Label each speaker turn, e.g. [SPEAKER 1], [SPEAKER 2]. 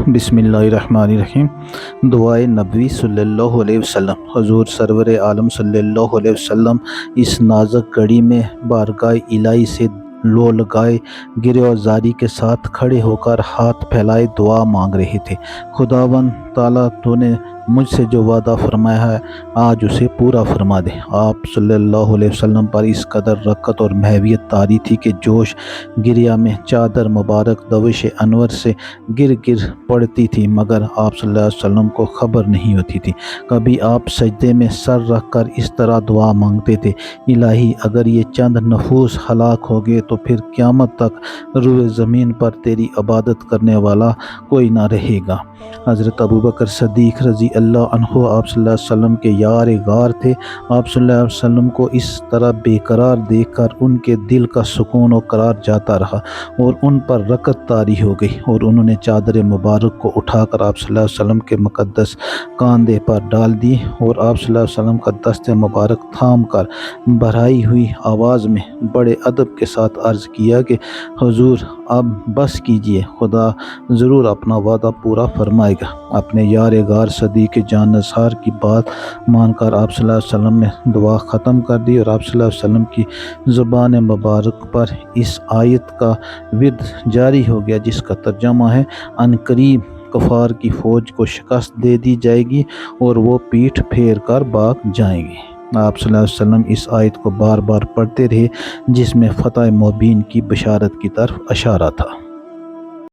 [SPEAKER 1] بسم اللہ الرحمن الرحیم۔ دعائے نبوی صلی اللہ علیہ وسلم۔ حضور سرور عالم صلی اللہ علیہ وسلم اس نازک گھڑی میں بارگاہ الہی سے لو لگائے گریہ زاری کے ساتھ کھڑے ہو کر ہاتھ پھیلائے دعا مانگ رہے تھے۔ خداوند تعالیٰ تو نے مجھ سے جو وعدہ فرمایا ہے آج اسے پورا فرما دے۔ آپ صلی اللہ علیہ وسلم پر اس قدر رقت اور محویت طاری تھی کہ جوش گریہ میں چادر مبارک دوش انور سے گر پڑتی تھی، مگر آپ صلی اللہ علیہ وسلم کو خبر نہیں ہوتی تھی۔ کبھی آپ سجدے میں سر رکھ کر اس طرح دعا مانگتے تھے: الہی اگر یہ چند نفوس ہلاک ہو گئے تو پھر قیامت تک روئے زمین پر تیری عبادت کرنے والا کوئی نہ رہے گا۔ حضرت ابوبکر صدیق رضی اللہ عنہ آپ صلی اللہ علیہ وسلم کے یار غار تھے۔ آپ صلی اللہ علیہ وسلم کو اس طرح بے قرار دیکھ کر ان کے دل کا سکون و قرار جاتا رہا اور ان پر رقت طاری ہو گئی، اور انہوں نے چادر مبارک کو اٹھا کر آپ صلی اللہ علیہ وسلم کے مقدس کاندھے پر ڈال دی اور آپ صلی اللہ علیہ وسلم کا دست مبارک تھام کر بھرائی ہوئی آواز میں بڑے ادب کے ساتھ عرض کیا کہ حضور اب بس کیجئے، خدا ضرور اپنا وعدہ پورا فرمائے گا۔ اپنے یار غار صدیق جان نثار کی بات مان کر آپ صلی اللہ علیہ وسلم نے دعا ختم کر دی اور آپ صلی اللہ علیہ وسلم کی زبان مبارک پر اس آیت کا ورد جاری ہو گیا، جس کا ترجمہ ہے: عنقریب کفار کی فوج کو شکست دے دی جائے گی اور وہ پیٹھ پھیر کر بھاگ جائیں گے۔ آپ صلی اللہ علیہ وسلم اس آیت کو بار بار پڑھتے رہے، جس میں فتح مبین کی بشارت کی طرف اشارہ تھا۔